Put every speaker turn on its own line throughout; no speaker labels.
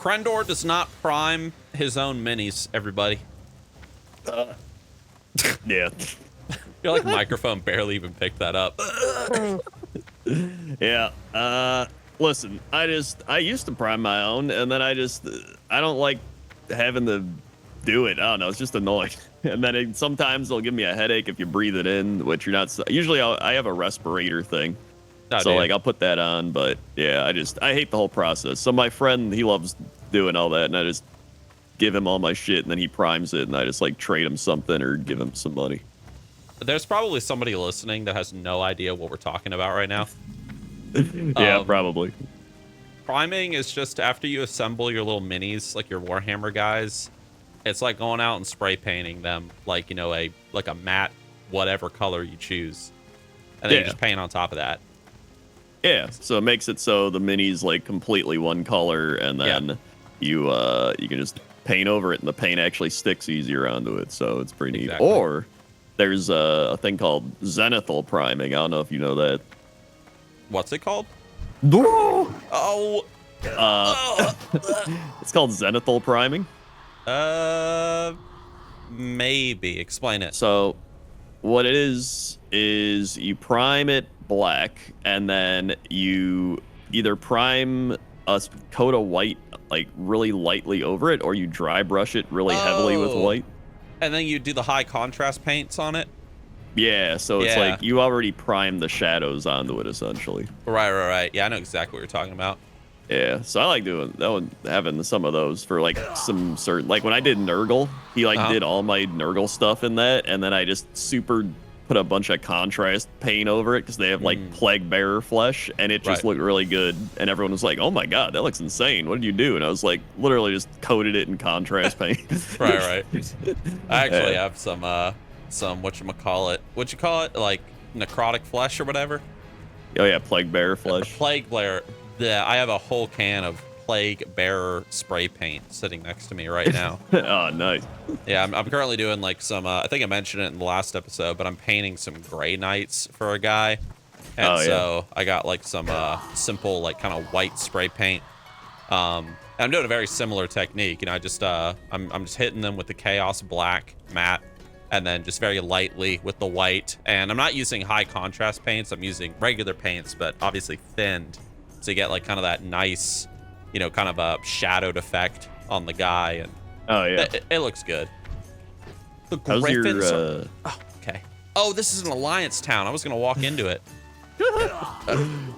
Crendor does not prime his own minis, everybody.
Yeah.
I feel like the microphone barely even picked that up.
Yeah. Listen, I used to prime my own, and then I don't like having to do it. I don't know. It's just annoying. And then sometimes it'll give me a headache if you breathe it in, which you're not. Usually I have a respirator thing.
Oh,
So
dude.
like I'll put that on, but yeah, I hate the whole process. So my friend, he loves doing all that, and I just give him all my shit, and then he primes it, and I just like trade him something or give him some money.
There's probably somebody listening that has no idea what we're talking about right now.
Yeah, probably.
Priming is just after you assemble your little minis, like your Warhammer guys. It's like going out and spray painting them, like, you know, a matte whatever color you choose, and then you just paint on top of that.
Yeah, so it makes it so the mini's like completely one color, and then you can just paint over it, and the paint actually sticks easier onto it. So it's pretty neat. Or there's a thing called zenithal priming. I don't know if you know that.
What's it called?
Oh. It's called zenithal priming.
Maybe. Explain it.
So what it is you prime it black, and then you either prime a coat of white like really lightly over it, or you dry brush it really heavily with white.
And then you do the high contrast paints on it?
Yeah, so it's like you already primed the shadows onto it, essentially.
Right. Yeah, I know exactly what you're talking about.
Yeah, so I like doing that one, having some of those for like some certain, like when I did Nurgle, he like did all my Nurgle stuff in that, and then I just put a bunch of contrast paint over it because they have like plague bearer flesh, and it just looked really good, and everyone was like, "Oh my god, that looks insane! What did you do?" And I was like, literally just coated it in contrast paint.
Right. I actually have some whatchamacallit, like necrotic flesh or whatever.
Oh yeah, plague bearer flesh.
Plague bearer. Yeah, I have a whole can of plague bearer spray paint sitting next to me right now.
Oh, nice.
Yeah, I'm currently doing like some. I think I mentioned it in the last episode, but I'm painting some Grey Knights for a guy, and so I got like some simple like kind of white spray paint. I'm doing a very similar technique. You know, I'm just hitting them with the Chaos Black matte, and then just very lightly with the white. And I'm not using high contrast paints. I'm using regular paints, but obviously thinned, to get like kind of that nice, you know, kind of a shadowed effect on the guy. And it looks good. The gryphons are, okay. Oh, this is an alliance town. I was gonna walk into it.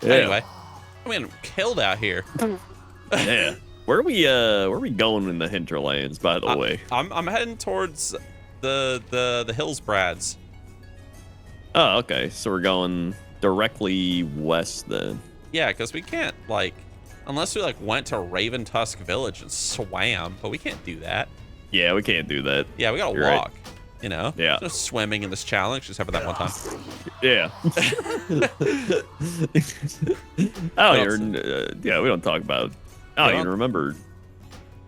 Anyway, I'm getting killed out here.
Yeah. Where are we going in the Hinterlands, by the way?
I'm heading towards the Hills Brads.
Oh, okay. So we're going directly west then.
Yeah, because we can't, like, unless we like went to Raven Tusk Village and swam, but we can't do that.
Yeah, we can't do that.
Yeah, we gotta walk. Right. You know?
Yeah.
No swimming in this challenge, just have it that one time.
Yeah. We don't talk about. I don't even remember.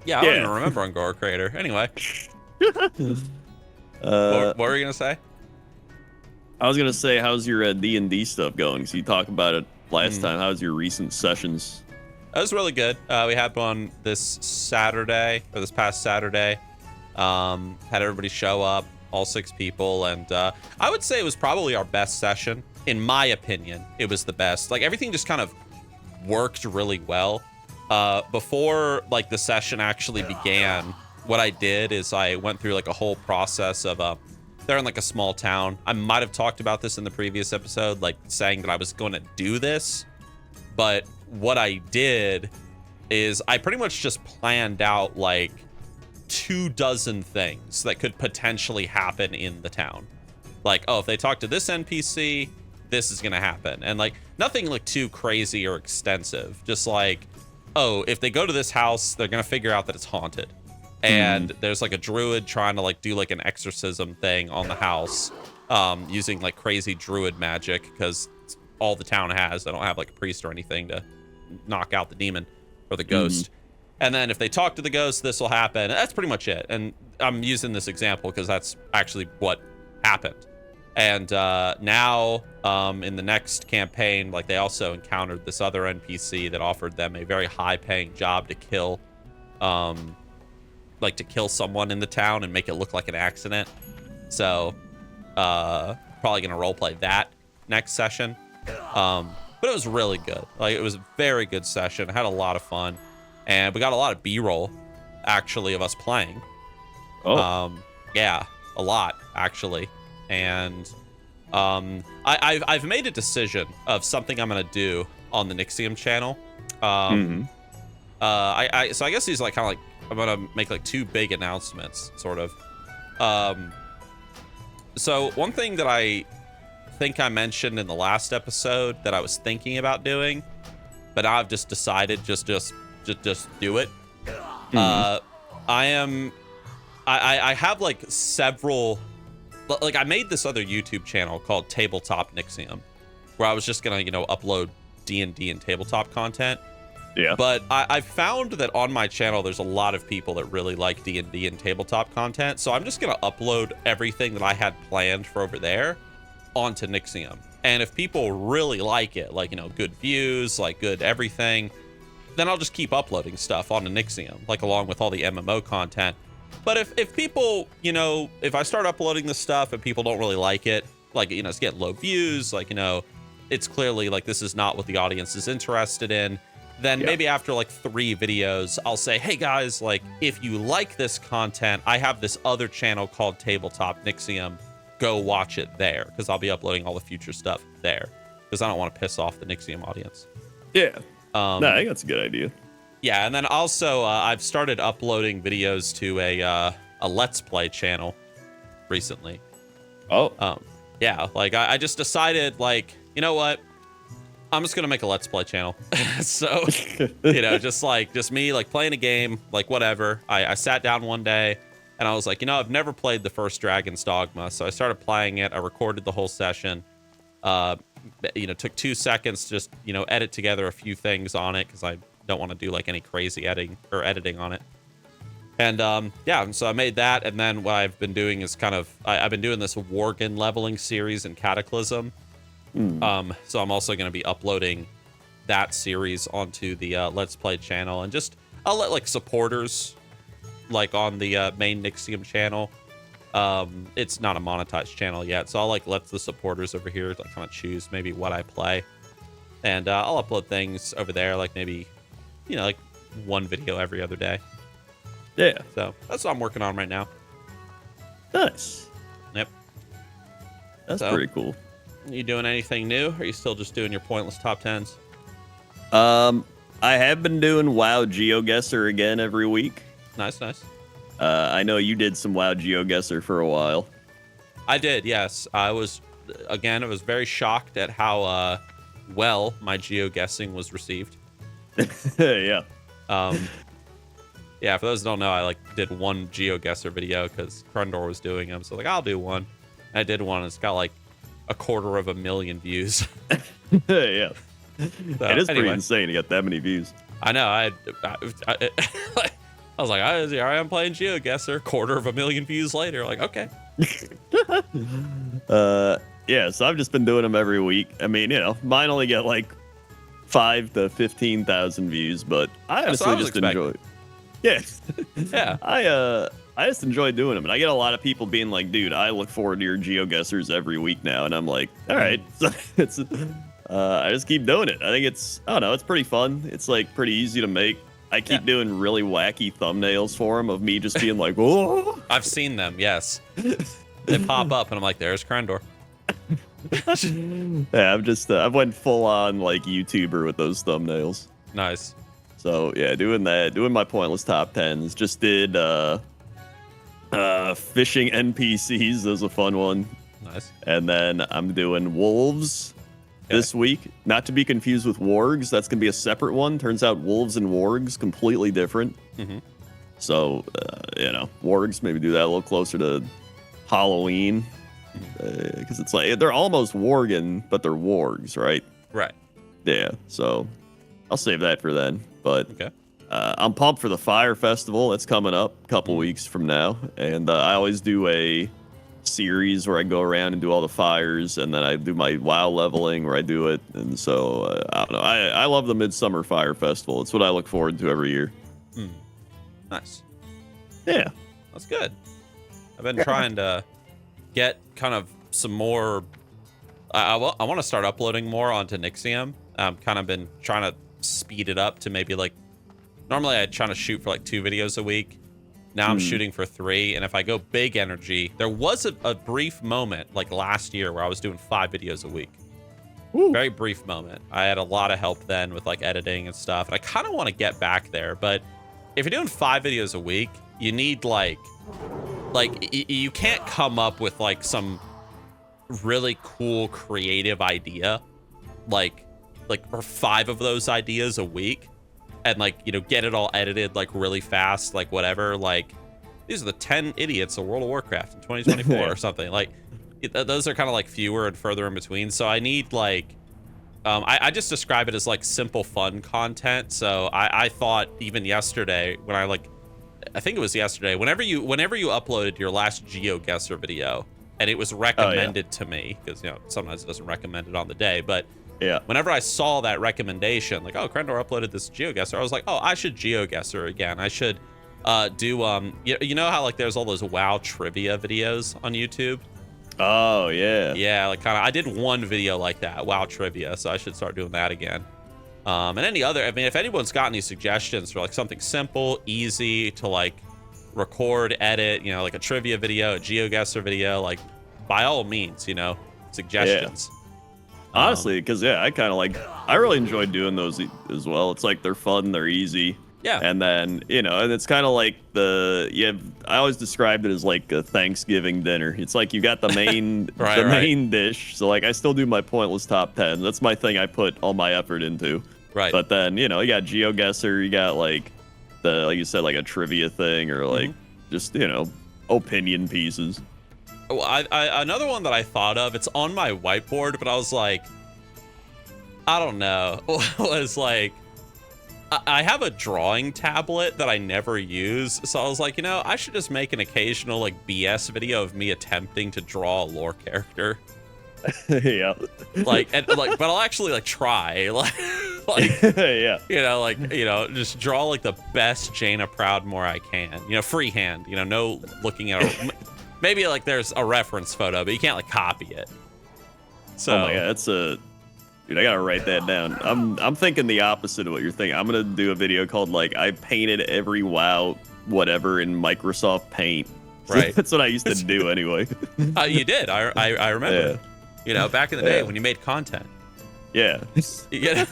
Yeah, I don't even remember on Gore Crater. Anyway. What were you gonna say?
I was gonna say, how's your D&D stuff going? So you talked about it last time. How's your recent sessions?
That was really good. We had one this past Saturday. Had everybody show up, all 6 people, and I would say it was probably our best session. In my opinion, it was the best. Like, everything just kind of worked really well. Before like the session actually began, what I did is I went through like a whole process of they're in like a small town. I might have talked about this in the previous episode, like saying that I was going to do this, but what I did is I pretty much just planned out like 24 things that could potentially happen in the town. Like, oh, if they talk to this NPC, this is gonna happen. And like nothing like too crazy or extensive, just like, oh, if they go to this house, they're gonna figure out that it's haunted. And there's like a druid trying to like do like an exorcism thing on the house, using like crazy druid magic, because all the town has. They don't have like a priest or anything to knock out the demon or the ghost. And then if they talk to the ghost, this will happen. That's pretty much it. And I'm using this example because that's actually what happened. And now in the next campaign, like they also encountered this other NPC that offered them a very high-paying job to kill. like to kill someone in the town and make it look like an accident. So probably gonna roleplay that next session. But it was really good. Like, it was a very good session. I had a lot of fun, and we got a lot of B-roll actually of us playing. Yeah, a lot actually. And I've made a decision of something I'm gonna do on the Nixxiom channel. So I guess these like kind of like I'm gonna make like 2 big announcements, sort of. So one thing that I think I mentioned in the last episode that I was thinking about doing, but I've just decided just do it. I have like several, like I made this other YouTube channel called Tabletop Nixxiom, where I was just gonna, you know, upload D&D and tabletop content.
Yeah.
But I found that on my channel, there's a lot of people that really like D&D and tabletop content. So I'm just going to upload everything that I had planned for over there onto Nixxiom. And if people really like it, like, you know, good views, like good everything, then I'll just keep uploading stuff onto Nixxiom, like along with all the MMO content. But if people, you know, if I start uploading this stuff and people don't really like it, like, you know, it's getting low views, like, you know, it's clearly like this is not what the audience is interested in, then maybe after like 3 videos, I'll say, hey guys, like, if you like this content, I have this other channel called Tabletop Nixxiom. Go watch it there, because I'll be uploading all the future stuff there, because I don't want to piss off the Nixxiom audience.
Yeah. No, I think that's a good idea.
Yeah, and then also I've started uploading videos to a Let's Play channel recently. Yeah, like I just decided, like, you know what? I'm just gonna make a Let's Play channel. So, you know, just me like playing a game, like whatever. I sat down one day and I was like, you know, I've never played the first Dragon's Dogma, so I started playing it. I recorded the whole session. You know, took 2 seconds to just, you know, edit together a few things on it, because I don't want to do like any crazy editing on it. And yeah, and so I made that, and then what I've been doing is kind of I've been doing this Worgen leveling series in Cataclysm. So I'm also going to be uploading that series onto the Let's Play channel, and just I'll let like supporters like on the main Nixxiom channel. It's not a monetized channel yet, so I'll like let the supporters over here like kind of choose maybe what I play, and I'll upload things over there, like maybe, you know, like 1 video every other day.
Yeah.
So that's what I'm working on right now.
Nice.
Yep.
That's pretty cool.
You doing anything new? Or are you still just doing your pointless top 10s?
I have been doing WoW GeoGuessr again every week.
Nice.
I know you did some WoW GeoGuessr for a while.
I did, yes. I was very shocked at how well my GeoGuessing was received.
Yeah.
Yeah, for those who don't know, I like did 1 GeoGuessr video because Crendor was doing them. So like, I'll do one. And I did one, and it's got like 250,000 views.
Yeah.
So,
it is pretty insane to get that many views.
I know. I was like, here I am playing GeoGuessr, 250,000 views later. Like, okay.
Yeah, so I've just been doing them every week. I mean, you know, mine only get like 5,000 to 15,000 views, but I honestly just enjoy it. Yeah.
Yeah.
I just enjoy doing them, and I get a lot of people being like, dude, I look forward to your GeoGuessrs every week now, and I'm like, all right. So it's I just keep doing it. I think it's pretty fun. It's like pretty easy to make. I keep doing really wacky thumbnails for them of me just being like, whoa.
I've seen them, yes. They pop up, and I'm like, there's Crendor.
Yeah, I've went full on like YouTuber with those thumbnails.
Nice.
So yeah, doing my pointless top 10s. Just did fishing NPCs. That was a fun one.
Nice.
And then I'm doing wolves this week. Not to be confused with wargs. That's gonna be a separate one. Turns out wolves and wargs completely different.
Mm-hmm.
So you know, wargs, maybe do that a little closer to Halloween, because it's like they're almost worgen, but they're wargs, right?
Right.
Yeah. So I'll save that for then. But
okay.
I'm pumped for the Fire Festival. It's coming up a couple weeks from now, and I always do a series where I go around and do all the fires, and then I do my WoW leveling where I do it. And so I don't know. I love the Midsummer Fire Festival. It's what I look forward to every year.
Nice.
Yeah.
That's good. I've been trying to get kind of some more. I want to start uploading more onto Nixxiom. Kind of been trying to speed it up to maybe like. Normally, I try to shoot for like 2 videos a week. Now I'm shooting for 3, and if I go big energy, there was a brief moment like last year where I was doing 5 videos a week. Ooh. Very brief moment. I had a lot of help then with like editing and stuff, and I kind of want to get back there. But if you're doing 5 videos a week, you need like you can't come up with like some really cool creative idea, like or 5 of those ideas a week. And like, you know, get it all edited like really fast, like whatever. Like, these are the 10 idiots of World of Warcraft in 2024 or something. Like, those are kind of like fewer and further in between. So I need like, I just describe it as like simple fun content. So I thought even yesterday when I think it was yesterday, whenever you uploaded your last GeoGuessr video and it was recommended to me, because you know sometimes it doesn't recommend it on the day, but yeah, whenever I saw that recommendation, like, oh, Crendor uploaded this GeoGuessr, I was like, oh, I should GeoGuessr again. I should do you know how like there's all those WoW trivia videos on YouTube?
Oh yeah.
Yeah, like kind of I did one video like that, WoW trivia, so I should start doing that again. And any other, I mean, if anyone's got any suggestions for like something simple, easy to like record, edit, you know, like a trivia video, a GeoGuessr video, like by all means, you know, suggestions.
Yeah. Honestly, because yeah, I really enjoy doing those as well. It's like they're fun, they're easy.
Yeah.
And then, you know, and it's kind of like I always described it as like a Thanksgiving dinner. It's like you got the main main dish. So like I still do my pointless top 10. That's my thing I put all my effort into.
Right.
But then, you know, you got GeoGuessr, you got like like you said, like a trivia thing or like just, you know, opinion pieces.
Well, another one that I thought of, it's on my whiteboard, but I was like, I don't know, was like, I have a drawing tablet that I never use. So I was like, you know, I should just make an occasional like BS video of me attempting to draw a lore character.
Yeah.
But I'll actually like try,
yeah.
You know, just draw like the best Jaina Proudmoore I can, you know, freehand, you know, no looking at maybe like there's a reference photo, but you can't like copy it. So,
oh my god, dude, I gotta write that down. I'm thinking the opposite of what you're thinking. I'm gonna do a video called like I painted every WoW whatever in Microsoft Paint.
Right.
That's what I used to do anyway.
You did. I remember. Yeah. You know, back in the day when you made content.
Yeah.
Yeah.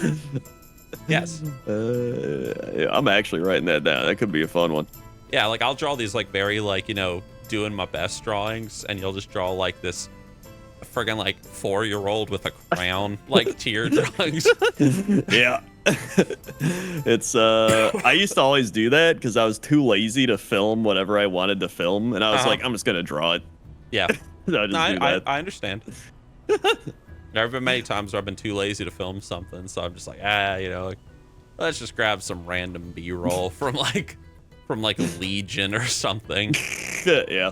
Yes.
Yeah, I'm actually writing that down. That could be a fun one.
Yeah, like I'll draw these like very like, you know, doing my best drawings, and you'll just draw like this friggin' like 4-year-old with a crown, like tear drawings.
Yeah. It's I used to always do that because I was too lazy to film whatever I wanted to film, and I was like, I'm just gonna draw it.
Yeah.
So I
understand. There have been many times where I've been too lazy to film something, so I'm just like, you know, like, let's just grab some random B-roll from like Legion or something.
Yeah.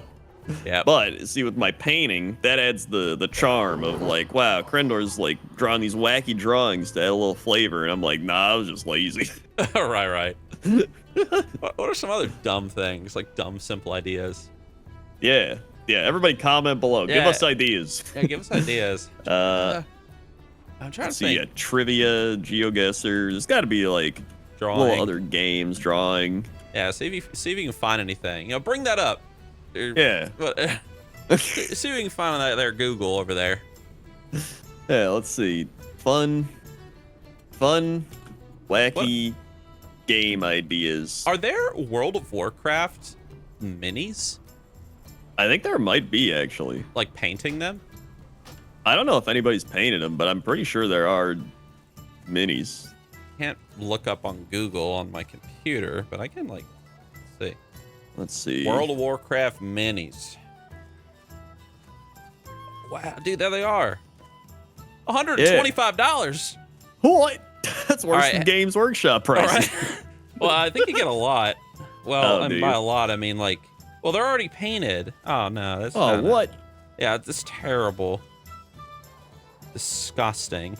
Yeah.
But see, with my painting, that adds the charm of like, wow, Crendor's like drawing these wacky drawings to add a little flavor, and I'm like, nah, I was just lazy.
Right. What are some other dumb things, like dumb simple ideas?
Yeah. Everybody comment below.
Yeah.
Give us ideas.
Yeah, give us ideas. I'm trying to
see
think.
Trivia, GeoGuessr. There's got to be like little other games, drawing.
Yeah, see if you can find anything. You know, bring that up.
Yeah.
See if you can find that there Google over there.
Yeah, let's see. Fun, wacky game ideas.
Are there World of Warcraft minis?
I think there might be, actually.
Like painting them?
I don't know if anybody's painted them, but I'm pretty sure there are minis.
Can't look up on Google on my computer, but I can like see.
Let's see.
World of Warcraft minis. Wow, dude, there they are. $125.
What? That's worse than Games Workshop prices.
Right. Well, I think you get a lot. Well, and by a lot, I mean like, well, they're already painted. Oh no, that's
what?
Yeah, it's terrible. Disgusting.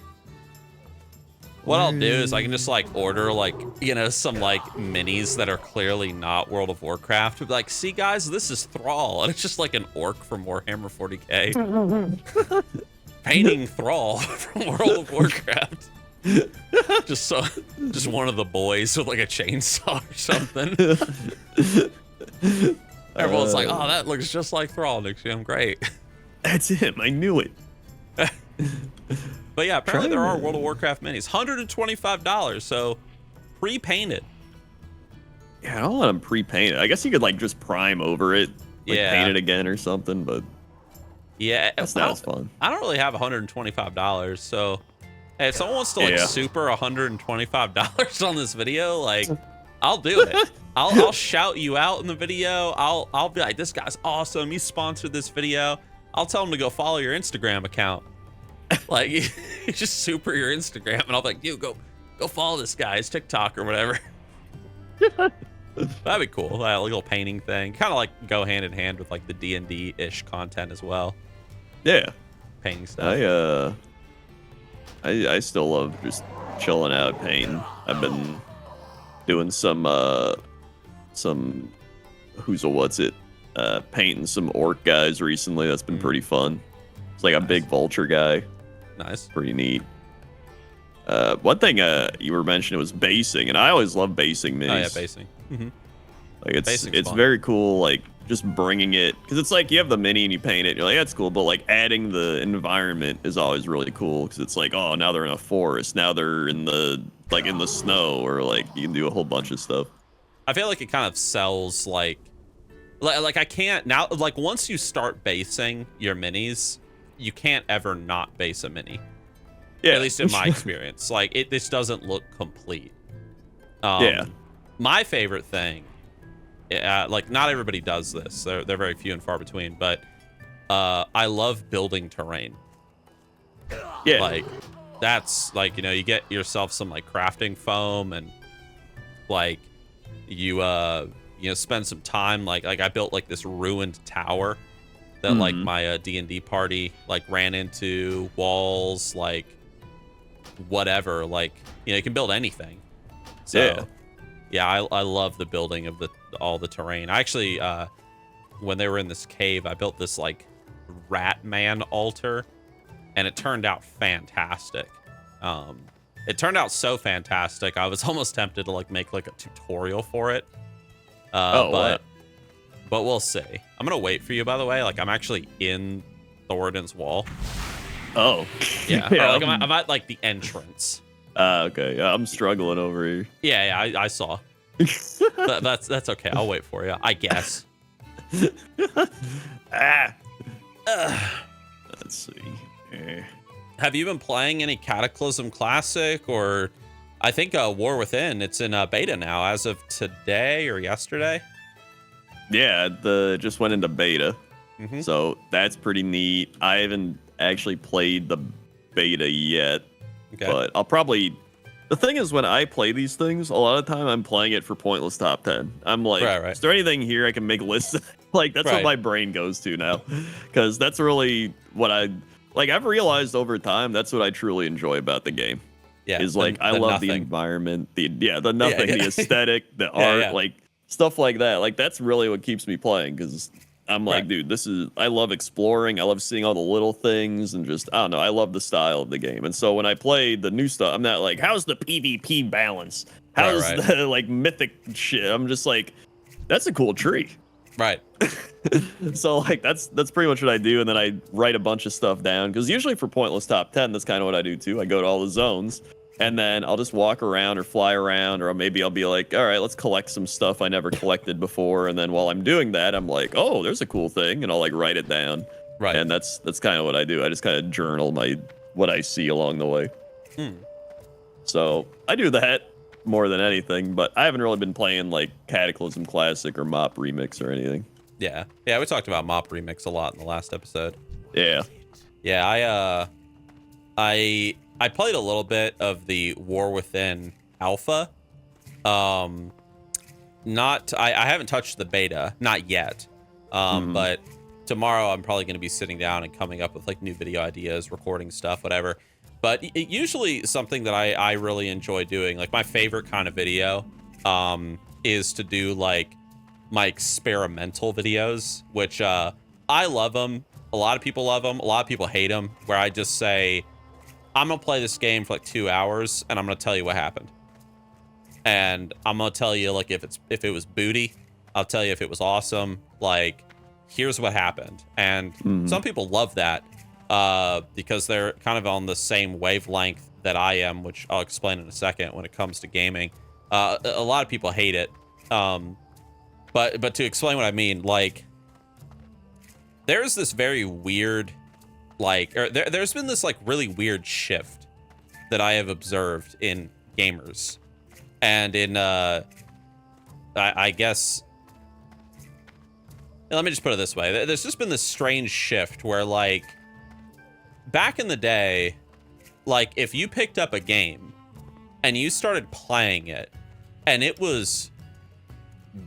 What I'll do is I can just like order like, you know, some like minis that are clearly not World of Warcraft. Be like, see guys, this is Thrall. And it's just like an orc from Warhammer 40K. Painting Thrall from World of Warcraft. just one of the boys with like a chainsaw or something. Everyone's like, oh, that looks just like Thrall, Nixxiom. Great.
That's him. I knew it.
But yeah, apparently there are World of Warcraft minis. $125, so pre-painted.
Yeah, I don't want them pre-painted. I guess you could like just prime over it, like paint it again or something, but
yeah,
that's not as fun.
I don't really have $125, so hey, if someone wants to like super $125 on this video, like I'll do it. I'll shout you out in the video. I'll be like, this guy's awesome. He sponsored this video. I'll tell him to go follow your Instagram account. Like, you just super your Instagram, and I'll be like, dude, go follow this guy, his TikTok or whatever. That'd be cool. Like a little painting thing, kind of like go hand in hand with like the D&D-ish content as well.
Yeah,
painting stuff.
I still love just chilling out, painting. I've been doing some painting some orc guys recently. That's been pretty fun. It's like a big vulture guy.
Nice.
Pretty neat. One thing you were mentioning was basing, and I always love basing minis.
Oh yeah, basing.
Like it's very cool, like just bringing it, because it's like you have the mini and you paint it, and you're like, that's cool, but like adding the environment is always really cool, because it's like, oh, now they're in a forest, now they're in the snow, or like you can do a whole bunch of stuff.
I feel like it kind of sells like I can't now, like once you start basing your minis, you can't ever not base a mini. Yeah, at least in my experience. Like this doesn't look complete. My favorite thing, like not everybody does this. They're very few and far between, but I love building terrain. Yeah, like that's like, you know, you get yourself some like crafting foam, and like you spend some time like I built like this ruined tower that like my D&D party like ran into, walls, like whatever, like, you know, you can build anything. So yeah, I love the building of all the terrain. I actually when they were in this cave, I built this like rat man altar, and it turned out fantastic. It turned out so fantastic, I was almost tempted to like make like a tutorial for it. But we'll see. I'm gonna wait for you, by the way. Like I'm actually in Thoradin's wall. Oh. Yeah. Like I'm at like the entrance.
Okay. Yeah, I'm struggling over here.
Yeah, I saw. That's okay. I'll wait for you, I guess.
Let's see.
Have you been playing any Cataclysm Classic, or I think War Within? It's in beta now as of today or yesterday.
Yeah, just went into beta. So that's pretty neat. I haven't actually played the beta yet, but I'll probably... The thing is, when I play these things, a lot of the time I'm playing it for pointless top 10. I'm like, is there anything here I can make lists? Like, that's what my brain goes to now. Because that's really what I've realized over time, that's what I truly enjoy about the game. Yeah. Is like, I love the environment, the aesthetic, the art, like stuff like that. Like, that's really what keeps me playing, because I'm like, dude, I love exploring. I love seeing all the little things, and just, I don't know, I love the style of the game. And so when I play the new stuff, I'm not like, how's the PvP balance? How's the like mythic shit? I'm just like, that's a cool tree. Right. So like that's pretty much what I do, and then I write a bunch of stuff down, because usually for pointless top 10, that's kind of what I do too. I go to all the zones, and then I'll just walk around or fly around, or maybe I'll be like, all right, let's collect some stuff I never collected before. And then while I'm doing that, I'm like, oh, there's a cool thing, and I'll like write it down. Right. And that's kind of what I do. I just kind of journal what I see along the way. So I do that more than anything, but I haven't really been playing like Cataclysm Classic or Mop Remix or anything. Yeah, we talked about Mop Remix a lot in the last episode. Yeah, I played a little bit of the War Within alpha. I haven't touched the beta, not yet. But tomorrow I'm probably going to be sitting down and coming up with like new video ideas, recording stuff, whatever.
But usually something that I really enjoy doing, like my favorite kind of video, is to do like my experimental videos, which I love them. A lot of people love them. A lot of people hate them, where I just say, I'm going to play this game for like 2 hours and I'm going to tell you what happened. And I'm going to tell you like if it was booty, I'll tell you if it was awesome. Like, here's what happened. And some people love that because they're kind of on the same wavelength that I am, which I'll explain in a second when it comes to gaming. A lot of people hate it. But to explain what I mean, like, there's this very weird, like, there's been this like really weird shift that I have observed in gamers, and in I guess, let me just put it this way: there's just been this strange shift where, like, back in the day, like, if you picked up a game and you started playing it and it was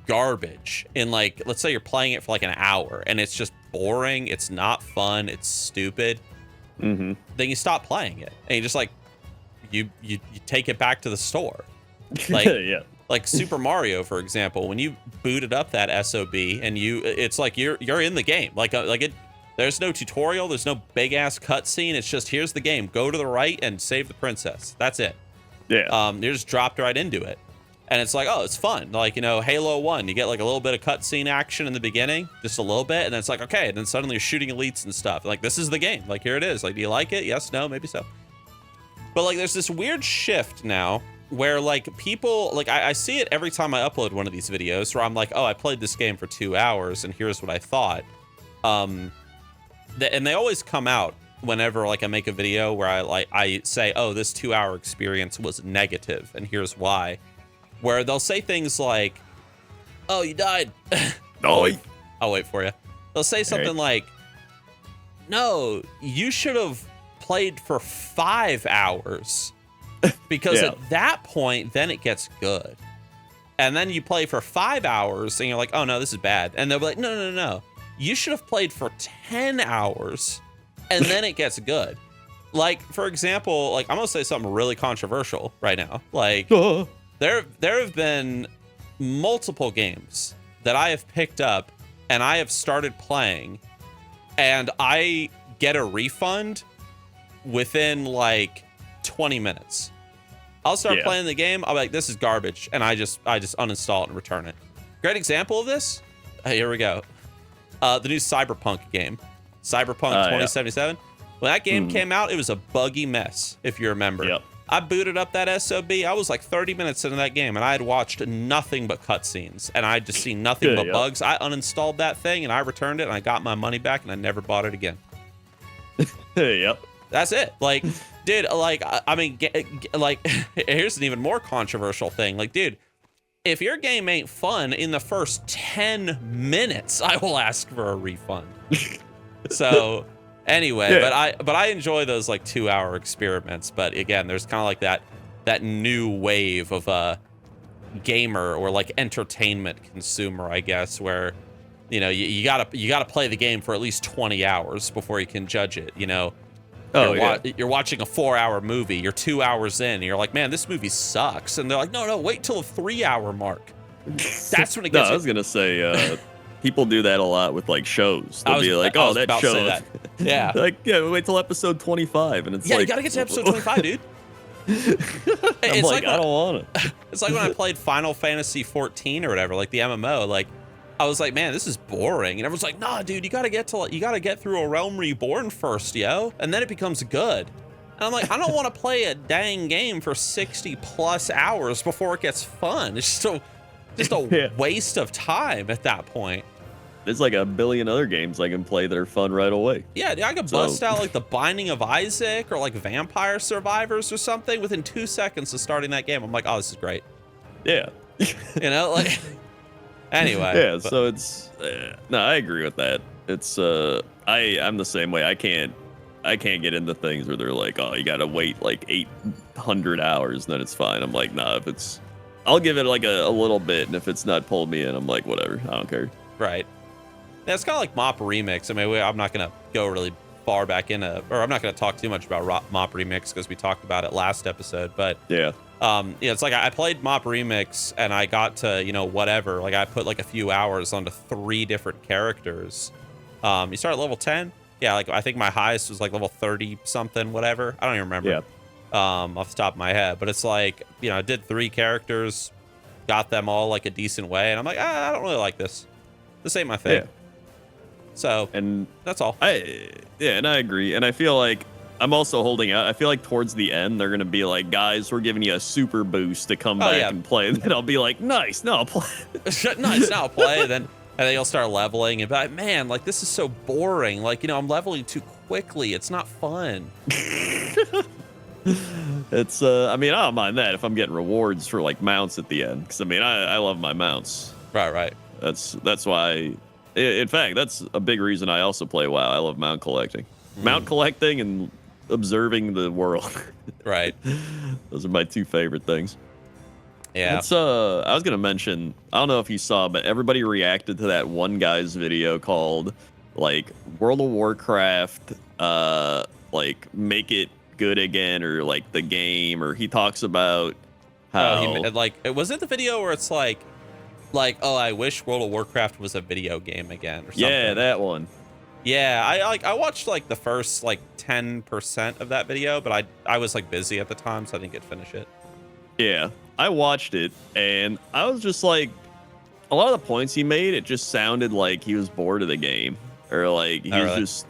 garbage in, like, let's say you're playing it for like an hour and it's just boring, it's not fun, it's stupid, then you stop playing it and you just like you take it back to the store. Like,
yeah.
Like Super Mario, for example, when you booted up that SOB and it's like you're in the game. There's no tutorial, there's no big ass cutscene. It's just, here's the game. Go to the right and save the princess. That's it.
Yeah.
You're just dropped right into it. And it's like, oh, it's fun. Like, you know, Halo 1, you get like a little bit of cutscene action in the beginning, just a little bit, and then it's like, okay, and then suddenly you're shooting elites and stuff. Like, this is the game. Like, here it is. Like, do you like it? Yes, no, maybe so. But like, there's this weird shift now where like people, like, I see it every time I upload one of these videos where I'm like, oh, I played this game for 2 hours and here's what I thought. And they always come out whenever like I make a video where I say, oh, this 2 hour experience was negative and here's why. Where they'll say things like, oh, you died.
Oh,
I'll wait for you. They'll say something like, no, you should have played for 5 hours because at that point, then it gets good. And then you play for 5 hours and you're like, oh, no, this is bad. And they'll be like, no. You should have played for 10 hours and then it gets good. Like, for example, like, I'm going to say something really controversial right now. Like, there have been multiple games that I have picked up and I have started playing and I get a refund within like 20 minutes. I'll start playing the game. I'll be like, this is garbage. And I just uninstall it and return it. Great example of this. Here we go. The new Cyberpunk game, Cyberpunk 2077. When that game came out, it was a buggy mess, if you remember.
Yep.
I booted up that SOB. I was like 30 minutes into that game, and I had watched nothing but cutscenes, and I had just seen nothing but bugs. I uninstalled that thing, and I returned it, and I got my money back, and I never bought it again.
Yep.
That's it. Like, dude, like, I mean, like, here's an even more controversial thing. Like, dude, if your game ain't fun in the first 10 minutes, I will ask for a refund. So... Anyway, but I enjoy those like 2 hour experiments. But again, there's kind of like that new wave of a gamer or like entertainment consumer, I guess, where, you know, you gotta play the game for at least 20 hours before you can judge it. You know, you're watching a 4 hour movie, you're 2 hours in, and you're like, man, this movie sucks, and they're like, no, wait till the 3 hour mark. That's when it gets.
I was gonna say. People do that a lot with like shows. They'll be like, "Oh, that show."
That. Yeah.
Like, wait till episode 25, and it's like,
you gotta get to episode 25, dude.
I'm like, I don't want it.
It's like when I played Final Fantasy 14 or whatever, like the MMO. Like, I was like, man, this is boring, and everyone's like, nah, dude, you gotta get through A Realm Reborn first, yo, and then it becomes good. And I'm like, I don't want to play a dang game for 60 plus hours before it gets fun. It's just a waste of time at that point.
There's like a billion other games I can play that are fun right away.
Yeah, I could bust out like The Binding of Isaac or like Vampire Survivors or something within 2 seconds of starting that game. I'm like, oh, this is great.
Yeah.
You know, like, anyway.
Yeah, so it's, no, I agree with that. It's, I'm the same way. I can't get into things where they're like, oh, you gotta wait like 800 hours and then it's fine. I'm like, nah, I'll give it like a little bit, and if it's not pulled me in, I'm like, whatever, I don't care.
Right. Yeah, it's kind of like Mop Remix. I mean, I'm not going to go really far back into, or I'm not going to talk too much about Mop Remix because we talked about it last episode, but
yeah.
It's like I played Mop Remix and I got to, whatever. Like I put like a few hours onto 3 different characters. You start at level 10. Yeah, like I think my highest was like level 30 something, whatever. I don't even remember.
Yeah.
Off the top of my head, but it's like, I did 3 characters, got them all like a decent way, and I'm like, I don't really like this. This ain't my thing.
Yeah.
So,
and
that's all.
And I agree. And I feel like I'm also holding out. I feel like towards the end, they're going to be like, guys, we're giving you a super boost to come back and play. And then I'll be like, nice, no, I'll play.
Nice, now I'll play. And then you'll start leveling and be like, man, like, this is so boring. Like, I'm leveling too quickly. It's not fun.
It's, I don't mind that if I'm getting rewards for, like, mounts at the end. Because, I love my mounts.
Right.
That's why, in fact, that's a big reason I also play WoW. I love mount collecting. Mount collecting and observing the world.
Right.
Those are my 2 favorite things.
Yeah.
It's, I was going to mention, I don't know if you saw, but everybody reacted to that one guy's video called, like, World of Warcraft, like, make it good again, or, like, the game, or he talks about how...
was it the video where it's like, oh, I wish World of Warcraft was a video game again, or something?
Yeah, that one.
Yeah, I watched like the first like 10% of that video, but I was like busy at the time, so I didn't get to finish it.
Yeah, I watched it, and I was just like, a lot of the points he made, it just sounded like he was bored of the game, or like he was just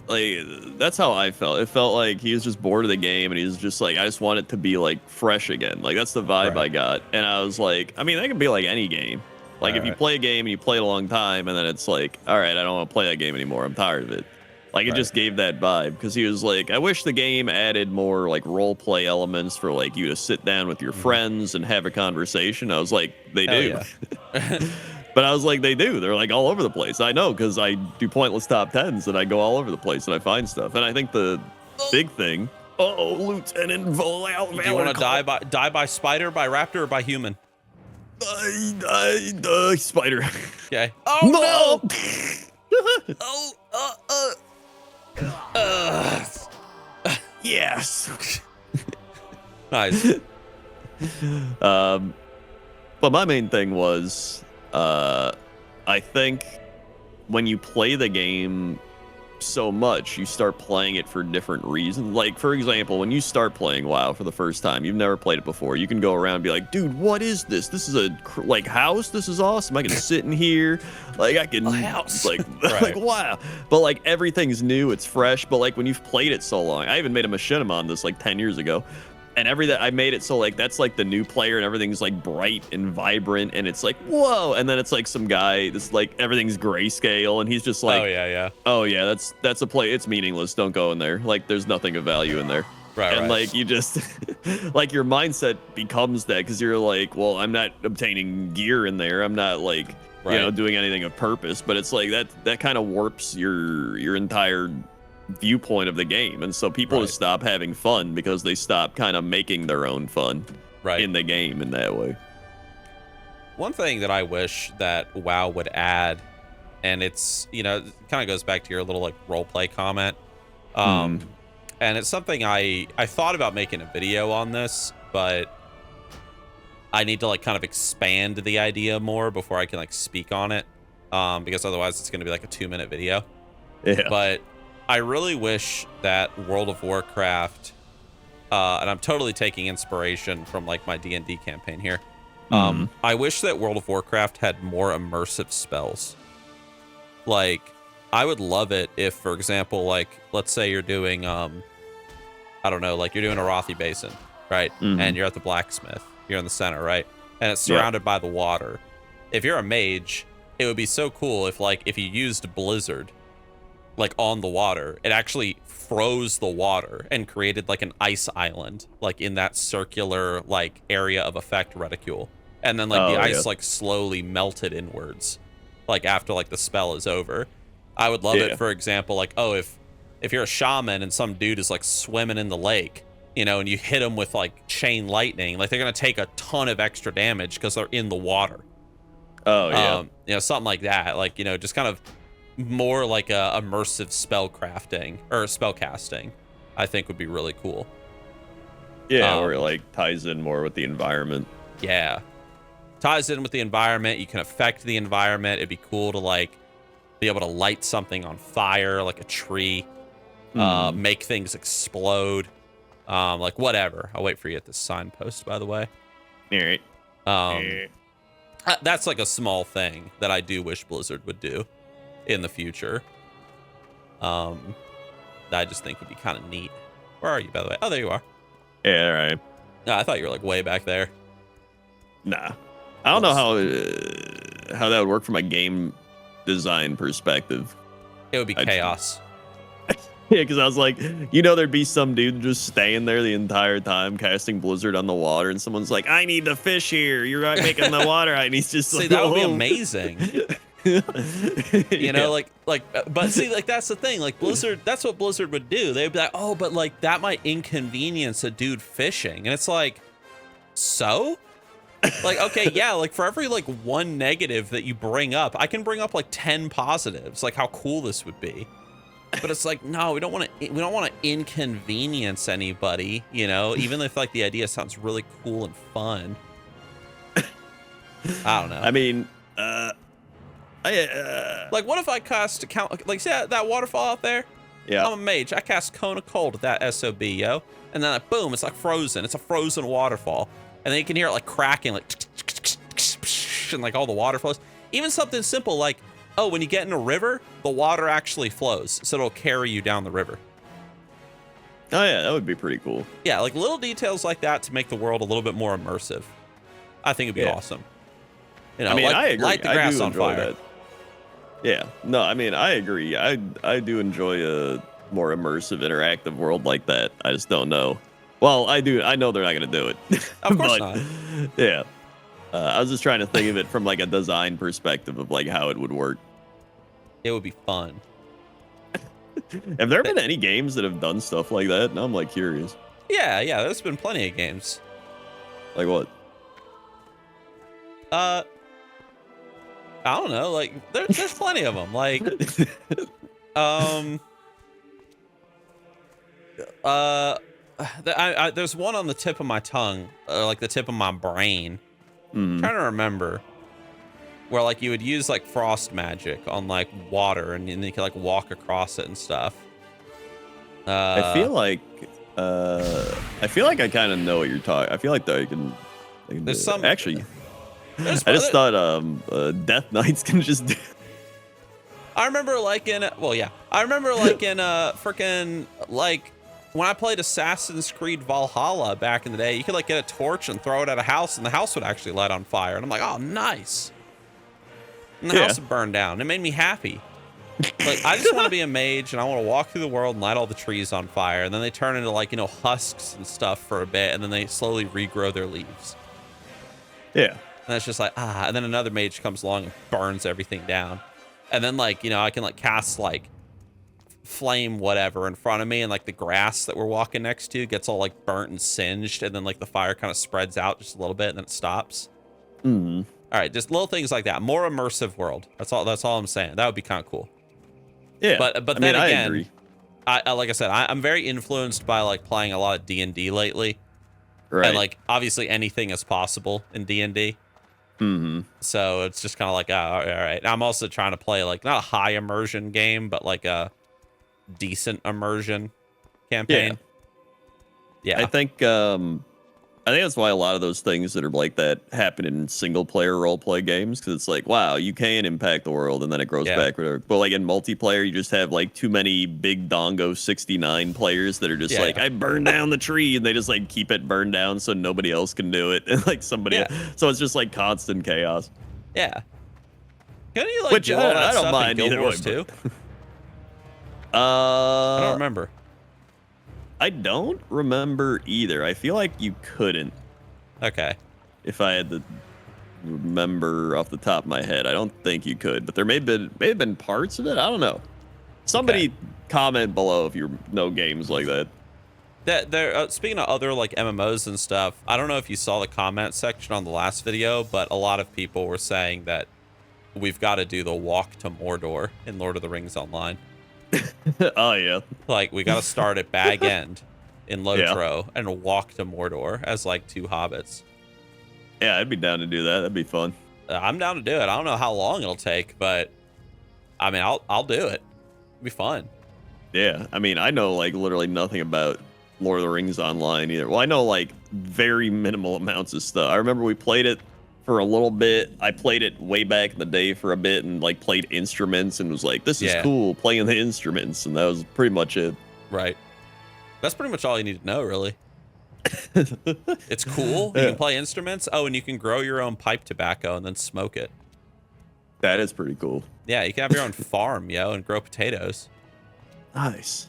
like, that's how I felt. It felt like he was just bored of the game, and he was just like, I just want it to be like fresh again. Like that's the vibe I got, and I was like, that could be like any game. Like, if you play a game and you play it a long time, and then it's like, all right, I don't want to play that game anymore. I'm tired of it. Like, it just gave that vibe. Because he was like, I wish the game added more, like, role play elements for, like, you to sit down with your friends and have a conversation. I was like, they do. Yeah. But I was like, they do. They're, like, all over the place. I know, because I do pointless top 10s, and I go all over the place, and I find stuff. And I think the big thing... Uh-oh, Lieutenant Volal.
Do you want to die by spider, by raptor, or by human?
Spider.
Okay. Oh no!
Yes.
Nice.
But my main thing was, I think when you play the game so much, you start playing it for different reasons. Like, for example, when you start playing WoW for the first time, you've never played it before, you can go around and be like, dude, what is this? This is a like house. This is awesome. I can sit in here. Like, I can
a house.
Like, like, wow. But like, everything's new. It's fresh. But like, when you've played it so long, I even made a machinima on this like 10 years ago. And I made it so like that's like the new player, and everything's like bright and vibrant, and it's like whoa. And then it's like some guy, this like everything's grayscale, and he's just like, oh yeah, that's a play. It's meaningless. Don't go in there. Like there's nothing of value in there. And like you just like your mindset becomes that, because you're like, well, I'm not obtaining gear in there. I'm not like doing anything of purpose. But it's like that kind of warps your entire viewpoint of the game, and so people just stop having fun because they stop kind of making their own fun in the game in that way.
One thing that I wish that WoW would add, and it's it kind of goes back to your little like role play comment, and it's something I thought about making a video on this, but I need to like kind of expand the idea more before I can like speak on it, because otherwise it's going to be like a 2-minute video. But I really wish that World of Warcraft, and I'm totally taking inspiration from like my D&D campaign here. I wish that World of Warcraft had more immersive spells. Like, I would love it if, for example, like, let's say you're doing, I don't know, like you're doing a Arathi Basin, right? And you're at the blacksmith. You're in the center, right? And it's surrounded by the water. If you're a mage, it would be so cool if you used Blizzard, like on the water, it actually froze the water and created like an ice island, like in that circular like area of effect reticule, and then like the ice like slowly melted inwards, like after like the spell is over. I would love it, for example, like, oh, if you're a shaman and some dude is like swimming in the lake, and you hit them with like chain lightning, like they're gonna take a ton of extra damage because they're in the water. Something like that, like just kind of more like a immersive spell crafting or spell casting, I think would be really cool.
Yeah, or it like ties in more with the environment.
Yeah. Ties in with the environment. You can affect the environment. It'd be cool to like be able to light something on fire, like a tree, make things explode, like whatever. I'll wait for you at this signpost, by the way.
All right.
That's like a small thing that I do wish Blizzard would do in the future. That I just think would be kind of neat. Where are you, by the way? Oh, there you are.
Yeah, all right.
No, I thought you were like way back there.
Nah. I don't know how that would work from a game design perspective.
It would be chaos.
Yeah, because I was like, there'd be some dude just staying there the entire time casting Blizzard on the water, and someone's like, I need the fish here. You're not making the water. And he's just
see,
like,
that would be amazing. But see, like, that's the thing. Like, Blizzard, that's what Blizzard would do. They'd be like, oh, but like, that might inconvenience a dude fishing. And it's like, so? Like, okay, yeah, like, for every like one negative that you bring up, I can bring up like 10 positives, like how cool this would be. But it's like, no, we don't want to inconvenience anybody, even if like the idea sounds really cool and fun. I don't know.
I mean,
like, what if I cast like, see that waterfall out there?
Yeah.
I'm a mage. I cast Cone of Cold at that SOB, yo. And then like, boom, it's like frozen. It's a frozen waterfall. And then you can hear it like cracking, like, and like all the water flows. Even something simple like, oh, when you get in a river, the water actually flows, so it'll carry you down the river.
Oh yeah, that would be pretty cool.
Yeah, like little details like that to make the world a little bit more immersive. I think it'd be awesome.
I mean, I agree.
Light the grass
I do
on
enjoy
fire.
that. Yeah, no, I mean, I agree. I do enjoy a more immersive, interactive world like that. I just don't know. Well, I do. I know they're not going to do it.
Of course not.
Yeah. I was just trying to think of it from like a design perspective of like how it would work.
It would be fun.
Have there been any games that have done stuff like that? Now I'm like curious.
Yeah, there's been plenty of games.
Like what?
I don't know. Like there's plenty of them. Like, there's one on the tip of my tongue, like the tip of my brain. I'm trying to remember where like you would use like frost magic on like water, and then you could like walk across it and stuff.
I feel like I kind of know what you're talking. I feel like I can
there's some
actually. I just thought Death Knights can just do.
I remember like in freaking like when I played Assassin's Creed Valhalla back in the day, you could like get a torch and throw it at a house, and the house would actually light on fire. And I'm like, oh, nice. And the house would burn down. It made me happy. Like, I just want to be a mage, and I want to walk through the world and light all the trees on fire. And then they turn into like, husks and stuff for a bit, and then they slowly regrow their leaves.
Yeah.
And it's just like, and then another mage comes along and burns everything down. And then like, I can like cast like flame whatever in front of me, and like the grass that we're walking next to gets all like burnt and singed, and then like the fire kind of spreads out just a little bit and then it stops. All right, just little things like that. More immersive world. That's all I'm saying. That would be kind of cool.
Yeah.
But then again, I agree. I like I said, I'm very influenced by like playing a lot of D&D lately.
Right.
And like obviously anything is possible in D&D. So it's just kind of like, all right. I'm also trying to play like not a high immersion game, but like a decent immersion campaign. Yeah.
I think that's why a lot of those things that are like that happen in single player role play games, because it's like, wow, you can impact the world and then it grows back, whatever. But like in multiplayer, you just have like too many big dongo 69 players that are just like, I burned down the tree, and they just like keep it burned down so nobody else can do it, and like somebody so it's just like constant chaos.
Yeah. Can you like do all that
I don't
stuff
mind
in Guild
either
Wars
way,
too?
I
don't remember.
I don't remember either. I feel like you couldn't.
Okay.
If I had to remember off the top of my head, I don't think you could, but there may have been parts of it. I don't know. Somebody comment below if you know games like that.
Speaking of other like MMOs and stuff, I don't know if you saw the comment section on the last video, but a lot of people were saying that we've got to do the walk to Mordor in Lord of the Rings Online.
Oh yeah.
Like, we got to start at Bag End in Lotro and walk to Mordor as like 2 hobbits.
Yeah, I'd be down to do that. That'd be fun.
I'm down to do it. I don't know how long it'll take, but I mean, I'll do it. It'll be fun.
Yeah, I mean, I know like literally nothing about Lord of the Rings Online either. Well, I know like very minimal amounts of stuff. I remember we played it for a little bit. I played it way back in the day for a bit and like played instruments and was like, this is cool, playing the instruments. And that was pretty much it.
Right. That's pretty much all you need to know, really. It's cool. You can play instruments. Oh, and you can grow your own pipe tobacco and then smoke it.
That is pretty cool.
Yeah, you can have your own farm, yo, and grow potatoes.
Nice.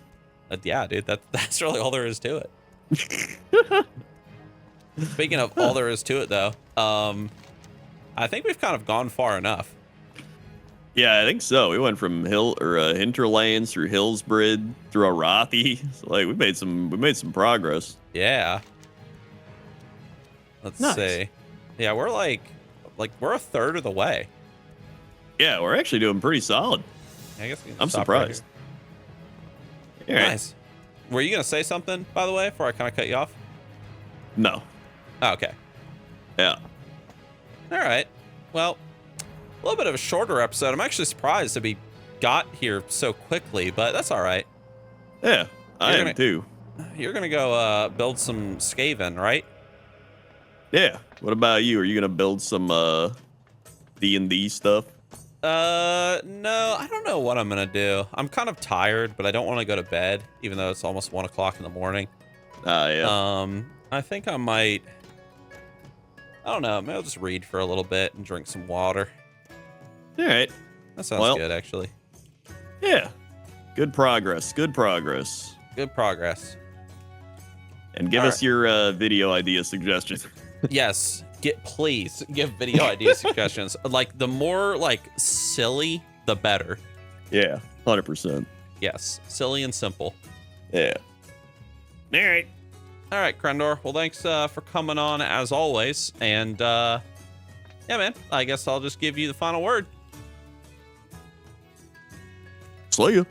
Yeah, dude, that's really all there is to it. Speaking of all there is to it, though, I think we've kind of gone far enough.
Yeah, I think so. We went from Hinterlands through Hillsbrid through Arathi. So, like we made some progress.
Yeah. Let's see. Yeah, we're like we're a third of the way.
Yeah, we're actually doing pretty solid.
I guess
I'm surprised.
Right, nice. Were you gonna say something, by the way, before I kind of cut you off?
No.
Oh, okay.
Yeah.
All right. Well, a little bit of a shorter episode. I'm actually surprised that we got here so quickly, but that's all right.
Yeah, I am too.
You're gonna go build some Skaven, right?
Yeah. What about you? Are you gonna build some D&D stuff?
No, I don't know what I'm gonna do. I'm kind of tired, but I don't want to go to bed, even though it's almost 1 o'clock in the morning.
Yeah.
I think I might. I don't know. Maybe I'll just read for a little bit and drink some water.
All right.
That sounds good, actually.
Yeah. Good progress. Good progress.
Good progress.
And give us your video idea suggestions.
Yes. Please give video idea suggestions. Like, the more like silly, the better.
Yeah. 100%.
Yes. Silly and simple.
Yeah.
All right. All right, Crendor. Well, thanks for coming on as always. And yeah, man, I guess I'll just give you the final word.
See ya.